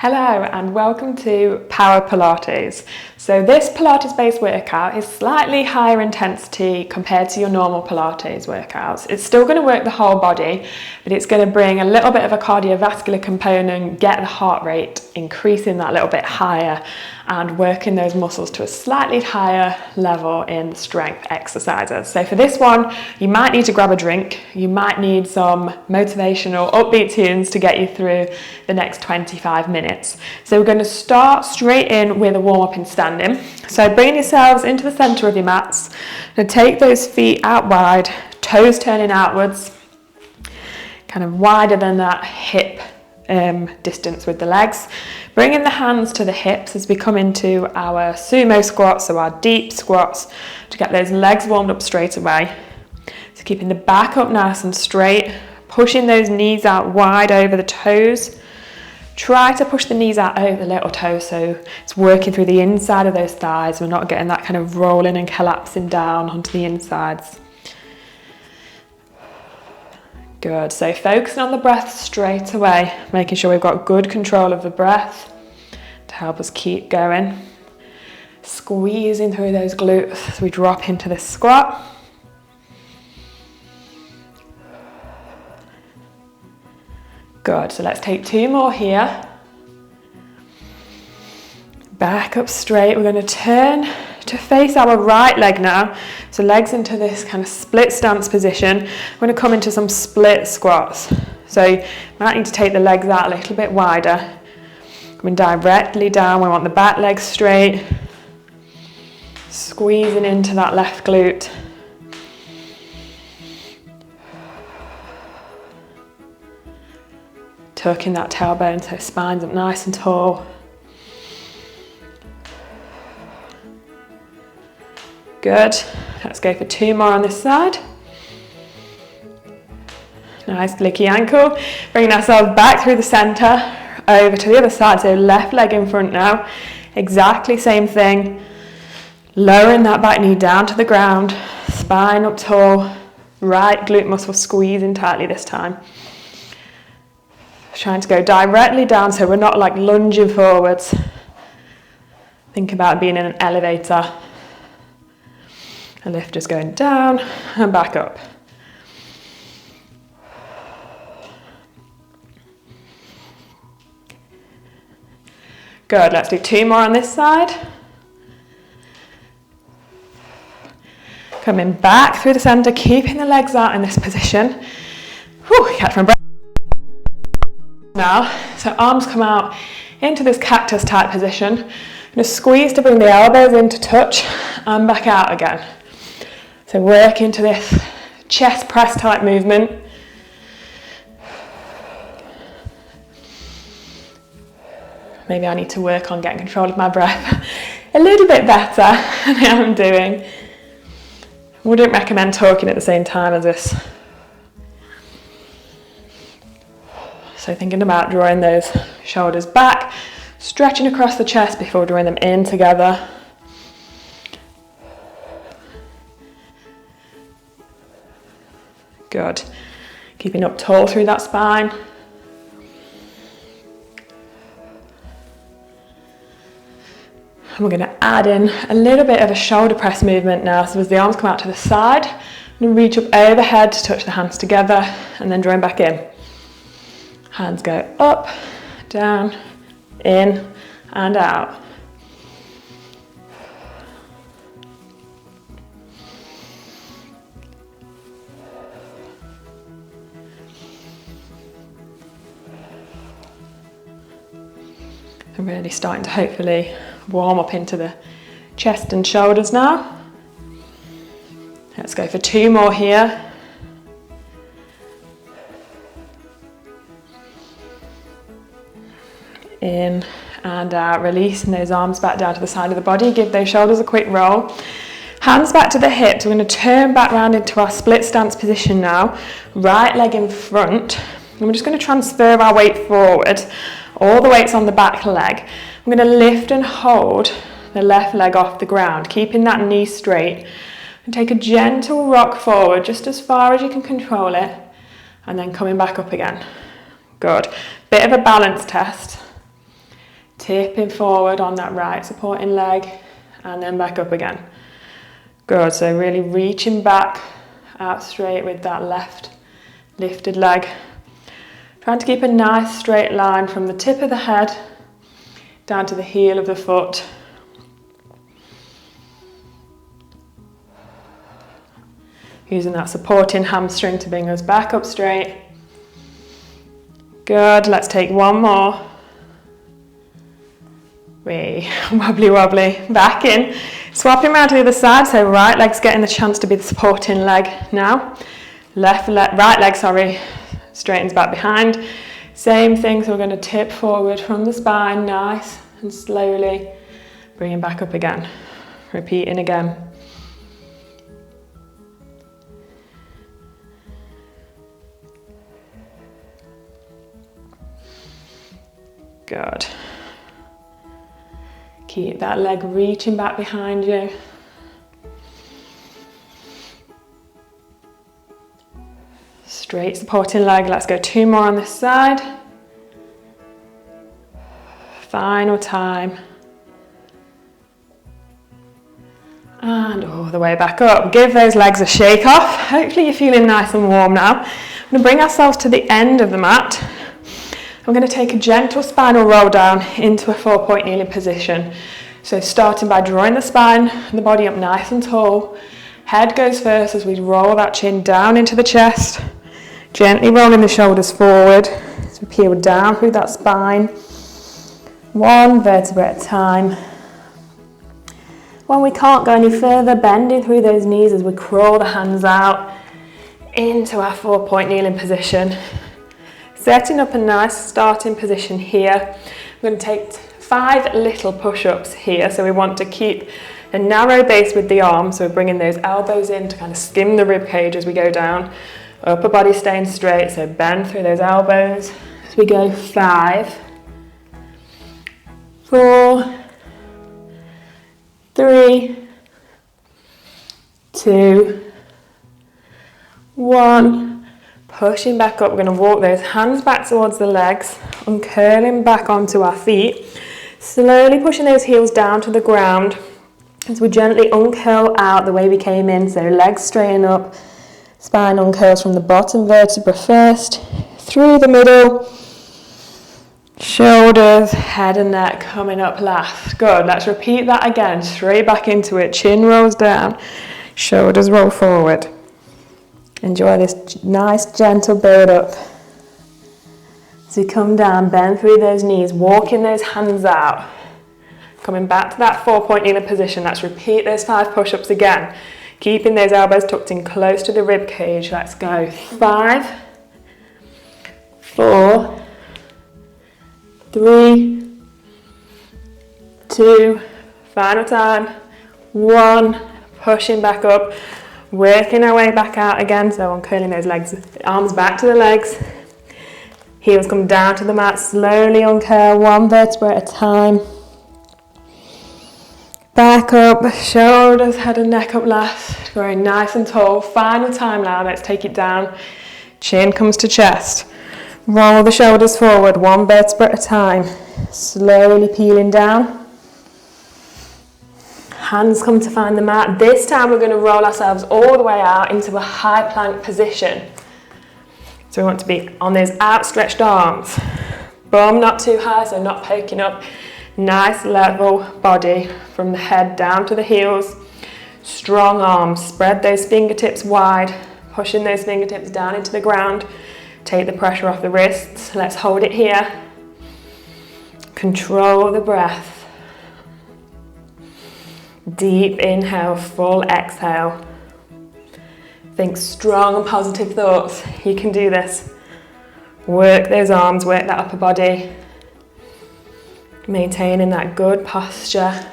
Hello and welcome to Power Pilates. So this Pilates based workout is slightly higher intensity compared to your normal Pilates workouts. It's still going to work the whole body, but it's going to bring a little bit of a cardiovascular component, get the heart rate increasing that little bit higher and working those muscles to a slightly higher level in strength exercises. So for this one, you might need to grab a drink. You might need some motivational upbeat tunes to get you through the next 25 minutes. So we're going to start straight in with a warm up in standing. So bring yourselves into the center of your mats. Now take those feet out wide, toes turning outwards, kind of wider than that hip distance with the legs. Bringing the hands to the hips as we come into our Sumo Squats, so our deep squats, to get those legs warmed up straight away. So keeping the back up nice and straight, pushing those knees out wide over the toes. Try to push the knees out over the little toes so it's working through the inside of those thighs. We're not getting that kind of rolling and collapsing down onto the insides. Good, so focusing on the breath straight away, making sure we've got good control of the breath to help us keep going. Squeezing through those glutes as we drop into this squat. Good, so let's take two more here. Back up straight, we're going to turn to face our right leg now. So legs into this kind of split stance position. We're going to come into some split squats. So you might need to take the legs out a little bit wider. Coming directly down, we want the back leg straight. Squeezing into that left glute. Tucking that tailbone so spine's up nice and tall. Good, let's go for two more on this side. Nice blicky ankle. Bringing ourselves back through the center, over to the other side, so left leg in front now. Exactly same thing. Lowering that back knee down to the ground, spine up tall, right glute muscle squeezing tightly this time. Trying to go directly down so we're not like lunging forwards. Think about being in an elevator. A lift is going down and back up. Good, let's do two more on this side. Coming back through the center, keeping the legs out in this position. Whew, catch my breath. Now, so arms come out into this cactus type position. I'm going to squeeze to bring the elbows in to touch and back out again. So work into this chest press type movement. Maybe I need to work on getting control of my breath a little bit better than I'm doing. Wouldn't recommend talking at the same time as this. So thinking about drawing those shoulders back, stretching across the chest before drawing them in together. Good. Keeping up tall through that spine. And we're going to add in a little bit of a shoulder press movement now. So as the arms come out to the side, I'm going to reach up overhead to touch the hands together and then drawing back in. Hands go up, down, in and out. I'm really starting to hopefully warm up into the chest and shoulders now. Let's go for two more here. In and out, releasing those arms back down to the side of the body. Give those shoulders a quick roll. Hands back to the hips. We're going to turn back round into our split stance position now. Right leg in front. And we're just going to transfer our weight forward. All the weight's on the back leg. I'm going to lift and hold the left leg off the ground, keeping that knee straight. And take a gentle rock forward, just as far as you can control it. And then coming back up again. Good. Bit of a balance test. tipping forward on that right supporting leg and then back up again. Good, so really reaching back out straight with that left lifted leg. Trying to keep a nice straight line from the tip of the head down to the heel of the foot. Using that supporting hamstring to bring us back up straight. Good, let's take one more. Wobbly wobbly, back in. Swapping around to the other side, so right leg's getting the chance to be the supporting leg now. Right leg, straightens back behind. Same thing, so we're going to tip forward from the spine, nice and slowly. Bringing back up again. Repeating again. Good. Keep that leg reaching back behind you. Straight supporting leg. Let's go 2 more on this side. Final time. And all the way back up. Give those legs a shake off. Hopefully you're feeling nice and warm now. I'm going to bring ourselves to the end of the mat. I'm going to take a gentle spinal roll down into a 4-point kneeling position. So starting by drawing the spine and the body up nice and tall. Head goes first as we roll that chin down into the chest. Gently rolling the shoulders forward as we peel down through that spine. 1 vertebra at a time. When we can't go any further, bending through those knees as we crawl the hands out into our 4-point kneeling position. Setting up a nice starting position here. We're going to take 5 little push-ups here. So we want to keep a narrow base with the arms. So we're bringing those elbows in to kind of skim the rib cage as we go down. Upper body staying straight, so bend through those elbows as we go. 5, 4, 3, 2, 1. Pushing back up, we're going to walk those hands back towards the legs, uncurling back onto our feet, slowly pushing those heels down to the ground as we gently uncurl out the way we came in, so legs straighten up, spine uncurls from the bottom vertebra first, through the middle, shoulders, head and neck coming up last. Good, let's repeat that again, straight back into it, chin rolls down, shoulders roll forward. Enjoy this nice gentle build up. As we come down, bend through those knees, walking those hands out. Coming back to that 4-point kneeling position. Let's repeat those 5 push-ups again. Keeping those elbows tucked in close to the rib cage. Let's go. 5, 4, 3, 2, final time, 1. Pushing back up. Working our way back out again, so uncurling those legs, arms back to the legs. Heels come down to the mat, slowly uncurl 1 vertebra at a time. Back up, shoulders, head and neck up last. Growing nice and tall. Final time now, let's take it down. Chin comes to chest. Roll the shoulders forward, 1 vertebra at a time. Slowly peeling down. Hands come to find the mat. This time we're going to roll ourselves all the way out into a high plank position. So we want to be on those outstretched arms. Bum not too high, so not poking up. Nice level body from the head down to the heels. Strong arms. Spread those fingertips wide. Pushing those fingertips down into the ground. Take the pressure off the wrists. Let's hold it here. Control the breath. Deep inhale, full exhale. Think strong and positive thoughts. You can do this. Work those arms, work that upper body. Maintaining that good posture.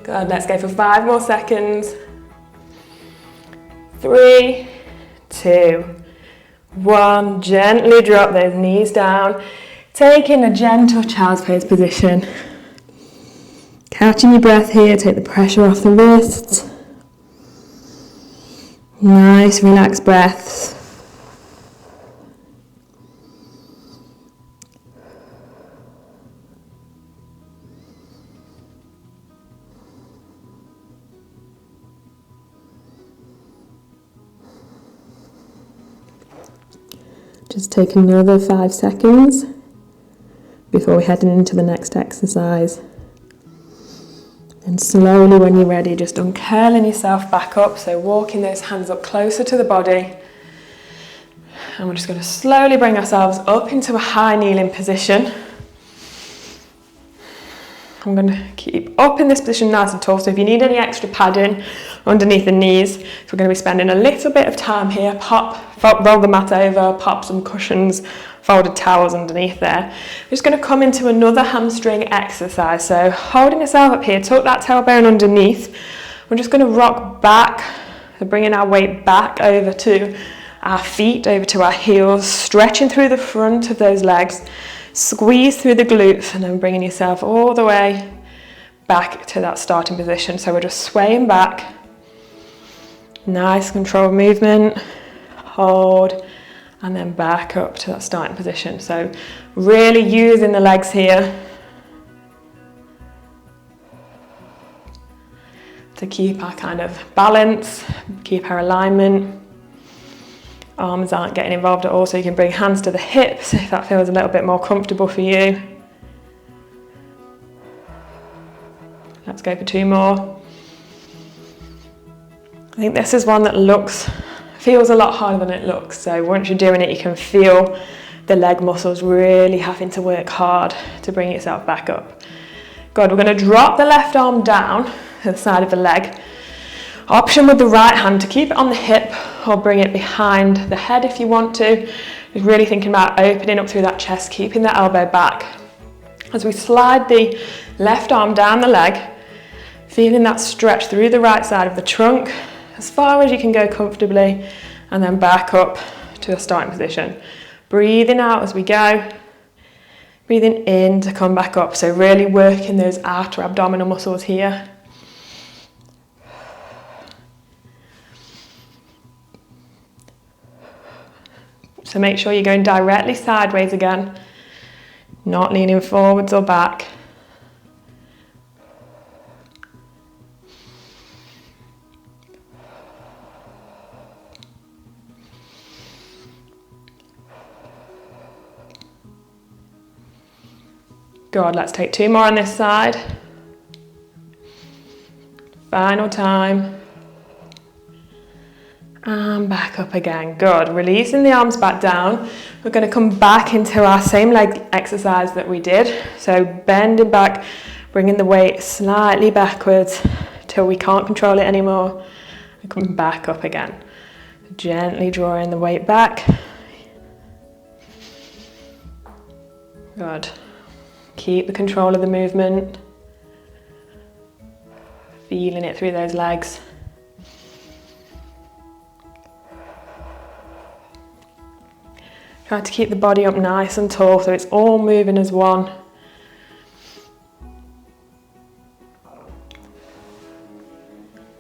Good, let's go for 5 more seconds. 3, 2, 1, gently drop those knees down, taking a gentle child's pose position. Catching your breath here, take the pressure off the wrists. Nice relaxed breaths. Just take another 5 seconds before we head into the next exercise. And slowly, when you're ready, just uncurling yourself back up, so walking those hands up closer to the body. And we're just going to slowly bring ourselves up into a high kneeling position. I'm going to keep up in this position nice and tall, so if you need any extra padding underneath the knees, so we're going to be spending a little bit of time here. Roll the mat over, pop some cushions, folded towels underneath there. We're just going to come into another hamstring exercise. So holding yourself up here, tuck that tailbone underneath. We're just going to rock back, so bringing our weight back over to our feet, over to our heels, stretching through the front of those legs. Squeeze through the glutes and then bringing yourself all the way back to that starting position. So we're just swaying back. Nice controlled movement. Hold. And then back up to that starting position. So really using the legs here to keep our kind of balance, keep our alignment. Arms aren't getting involved at all, so you can bring hands to the hips if that feels a little bit more comfortable for you. Let's go for 2 more. I think this is one that feels a lot harder than it looks, so once you're doing it you can feel the leg muscles really having to work hard to bring yourself back up. Good, we're going to drop the left arm down to the side of the leg. Option with the right hand to keep it on the hip or bring it behind the head if you want to. Just really thinking about opening up through that chest, keeping the elbow back. As we slide the left arm down the leg, feeling that stretch through the right side of the trunk as far as you can go comfortably, and then back up to a starting position. Breathing out as we go, breathing in to come back up. So really working those outer abdominal muscles here. So make sure you're going directly sideways again, not leaning forwards or back. Good, let's take 2 more on this side. Final time. And back up again. Good. Releasing the arms back down. We're going to come back into our same leg exercise that we did. So bending back, bringing the weight slightly backwards till we can't control it anymore. And coming back up again. Gently drawing the weight back. Good. Keep the control of the movement. Feeling it through those legs. Try to keep the body up nice and tall so it's all moving as one.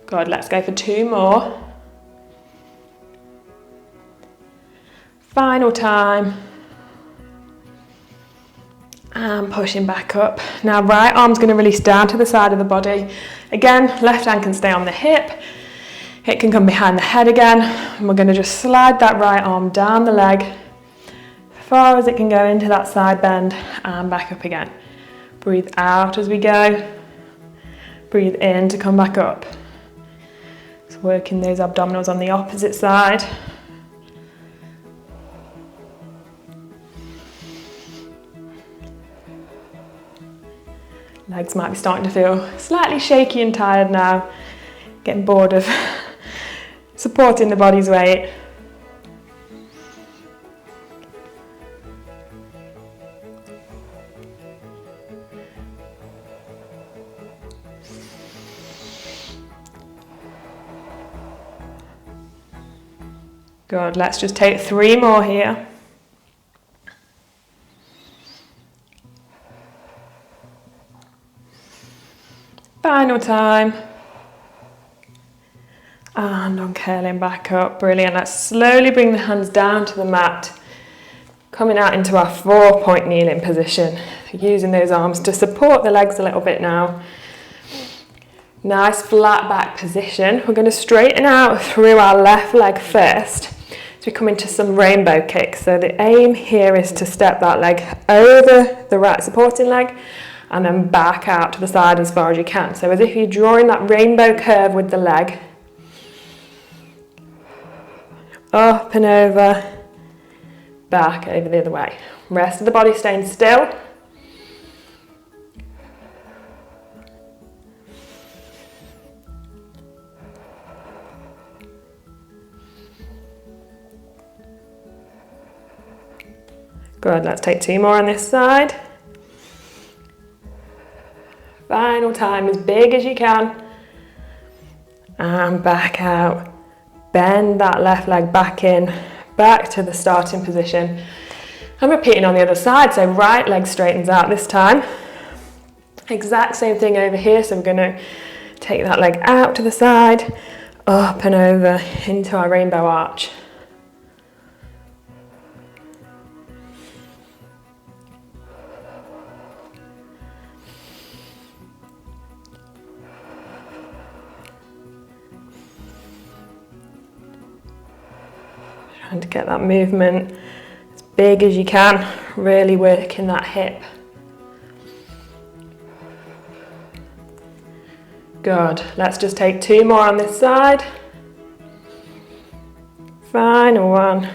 Good, let's go for 2 more. Final time. And pushing back up. Now right arm's going to release down to the side of the body. Again, left hand can stay on the hip. It can come behind the head again. And we're going to just slide that right arm down the leg as far as it can go into that side bend and back up again. Breathe out as we go. Breathe in to come back up. So working those abdominals on the opposite side. Legs might be starting to feel slightly shaky and tired now. Getting bored of supporting the body's weight. Good, let's just take 3 more here. Final time. And on curling back up, brilliant. Let's slowly bring the hands down to the mat. Coming out into our 4-point kneeling position. Using those arms to support the legs a little bit now. Nice flat back position. We're going to straighten out through our left leg first. we come into some rainbow kicks. So the aim here is to step that leg over the right supporting leg and then back out to the side as far as you can. So as if you're drawing that rainbow curve with the leg. Up and over, back over the other way. Rest of the body staying still. Good, let's take 2 more on this side. Final time, as big as you can. And back out. Bend that left leg back in, back to the starting position. I'm repeating on the other side, so right leg straightens out this time. Exact same thing over here, so I'm going to take that leg out to the side, up and over into our rainbow arch. Trying to get that movement as big as you can, really working that hip. Good, let's just take 2 more on this side. Final one.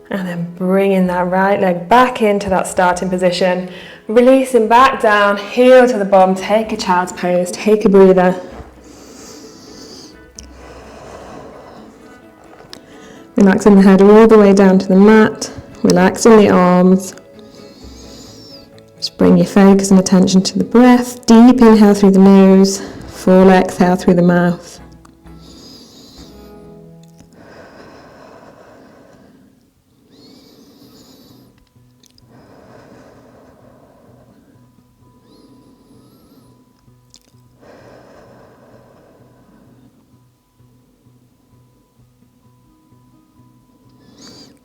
And then bringing that right leg back into that starting position, releasing back down, heel to the bum, take a child's pose, take a breather. Relaxing the head all the way down to the mat, relaxing the arms. Just bring your focus and attention to the breath. Deep inhale through the nose, full exhale through the mouth.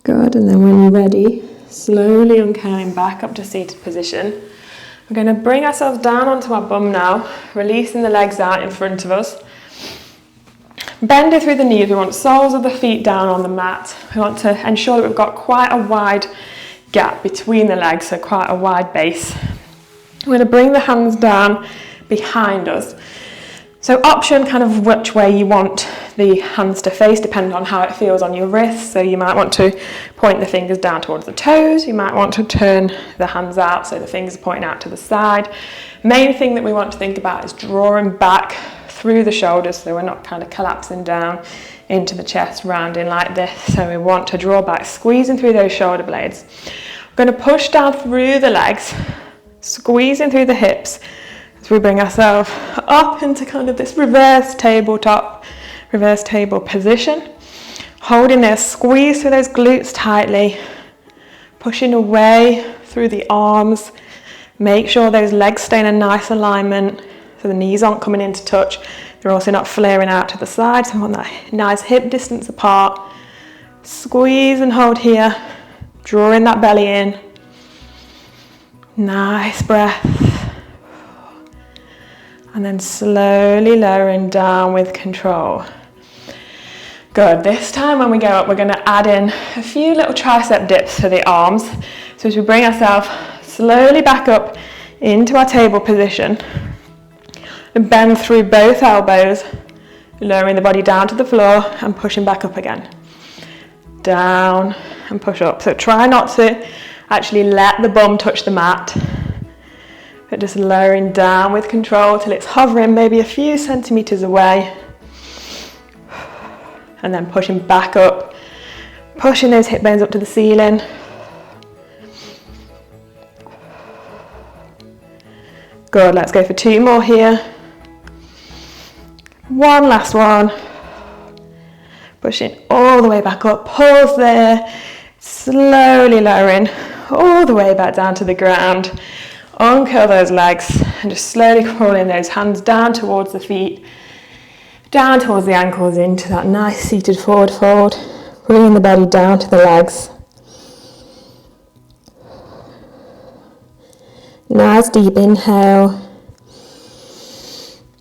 Good, and then when you're ready, slowly uncurling back up to seated position. We're going to bring ourselves down onto our bum now, releasing the legs out in front of us. Bending through the knees, we want soles of the feet down on the mat. We want to ensure that we've got quite a wide gap between the legs, so quite a wide base. We're going to bring the hands down behind us. So option kind of which way you want the hands to face, depending on how it feels on your wrists. So you might want to point the fingers down towards the toes. You might want to turn the hands out so the fingers are pointing out to the side. Main thing that we want to think about is drawing back through the shoulders, so we're not kind of collapsing down into the chest, rounding like this. So we want to draw back, squeezing through those shoulder blades. We're going to push down through the legs, squeezing through the hips, as we bring ourselves up into kind of this reverse table position. Holding there, squeeze through those glutes tightly, pushing away through the arms. Make sure those legs stay in a nice alignment so the knees aren't coming into touch. They're also not flaring out to the side, so we want that nice hip distance apart. Squeeze and hold here, drawing that belly in. Nice breath. And then slowly lowering down with control. Good, this time when we go up, we're going to add in a few little tricep dips for the arms. So as we bring ourselves slowly back up into our table position, and bend through both elbows, lowering the body down to the floor and pushing back up again. Down and push up. So try not to actually let the bum touch the mat, but just lowering down with control till it's hovering maybe a few centimeters away. And then pushing back up, pushing those hip bones up to the ceiling. Good, let's go for 2 more here. One last one. Pushing all the way back up, pause there, slowly lowering all the way back down to the ground. Uncurl those legs and just slowly crawling those hands down towards the feet, down towards the ankles into that nice seated forward fold, bringing the belly down to the legs. Nice deep inhale,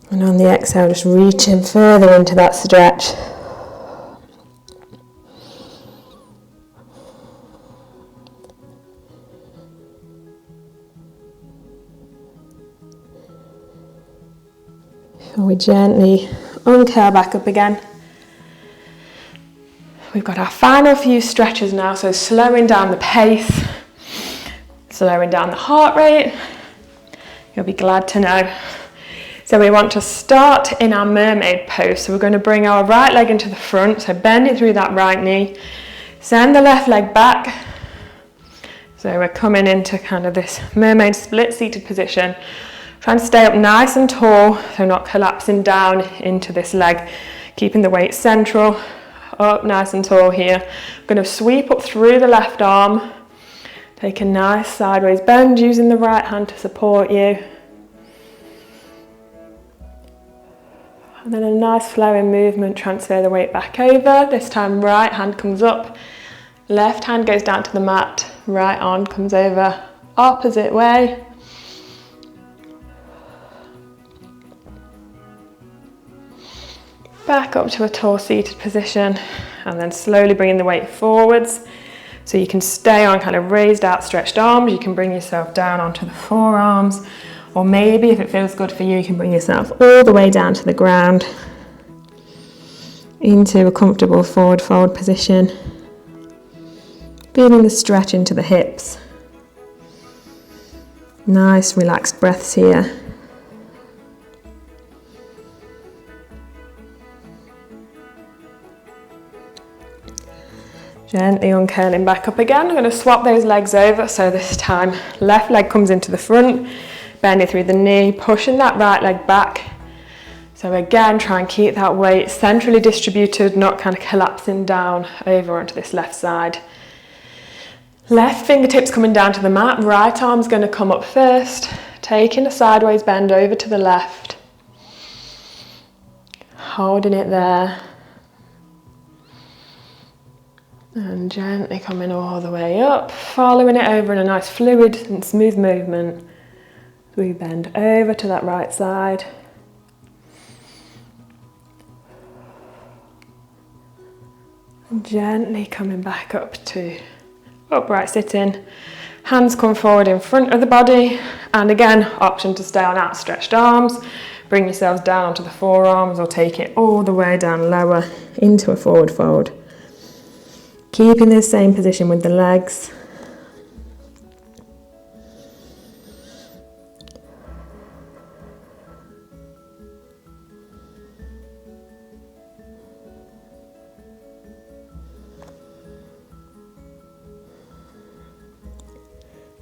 and on the exhale just reaching further into that stretch. before we gently uncurl back up again. We've got our final few stretches now, so slowing down the pace, slowing down the heart rate. You'll be glad to know. So we want to start in our mermaid pose. So we're going to bring our right leg into the front, so bend it through that right knee, send the left leg back. So we're coming into kind of this mermaid split seated position. Trying to stay up nice and tall, so not collapsing down into this leg, keeping the weight central. Up nice and tall here. I'm going to sweep up through the left arm. Take a nice sideways bend using the right hand to support you. And then a nice flowing movement, transfer the weight back over. This time right hand comes up, left hand goes down to the mat, right arm comes over, opposite way. Back up to a tall seated position and then slowly bringing the weight forwards. So you can stay on kind of raised outstretched arms, you can bring yourself down onto the forearms, or maybe if it feels good for you, you can bring yourself all the way down to the ground into a comfortable forward fold position. Feeling the stretch into the hips. Nice relaxed breaths here. Gently uncurling back up again. I'm going to swap those legs over, so this time left leg comes into the front, bending through the knee, pushing that right leg back. So again, try and keep that weight centrally distributed, not kind of collapsing down over onto this left side. Left fingertips coming down to the mat, right arm's going to come up first, taking a sideways bend over to the left. Holding it there. And gently coming all the way up, following it over in a nice fluid and smooth movement. We bend over to that right side. And gently coming back up to upright sitting. Hands come forward in front of the body. And again, option to stay on outstretched arms. Bring yourselves down onto the forearms or take it all the way down lower into a forward fold. Keeping this same position with the legs.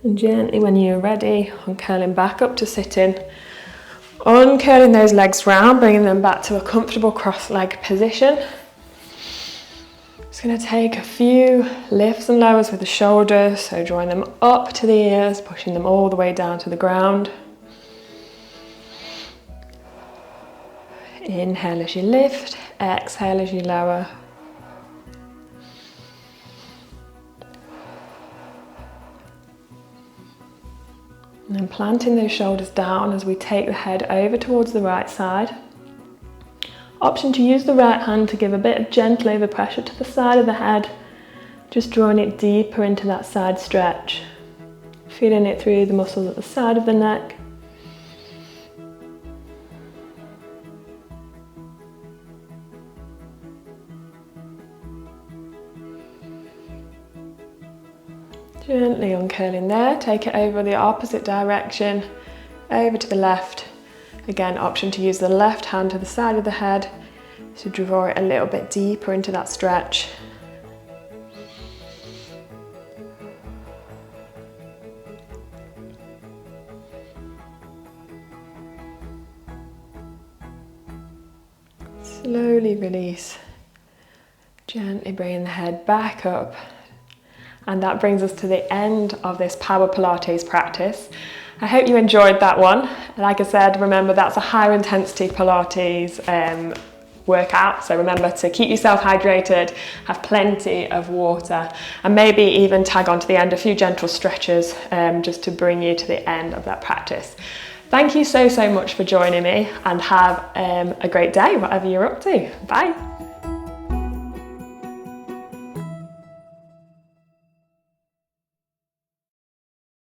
And gently, when you're ready, uncurling back up to sitting. Uncurling those legs round, bringing them back to a comfortable cross-leg position. Just going to take a few lifts and lowers with the shoulders, so drawing them up to the ears, pushing them all the way down to the ground. Inhale as you lift, exhale as you lower. And then planting those shoulders down as we take the head over towards the right side. Option to use the right hand to give a bit of gentle overpressure to the side of the head, just drawing it deeper into that side stretch, feeling it through the muscles at the side of the neck. Gently uncurling there, take it over the opposite direction, over to the left. Again, option to use the left hand to the side of the head to draw it a little bit deeper into that stretch. Slowly release, gently bringing the head back up. And that brings us to the end of this Power Pilates practice. I hope you enjoyed that one. Like I said, remember that's a higher intensity Pilates workout, so remember to keep yourself hydrated, have plenty of water, and maybe even tag on to the end a few gentle stretches just to bring you to the end of that practice. Thank you so much for joining me, and have a great day, whatever you're up to. Bye.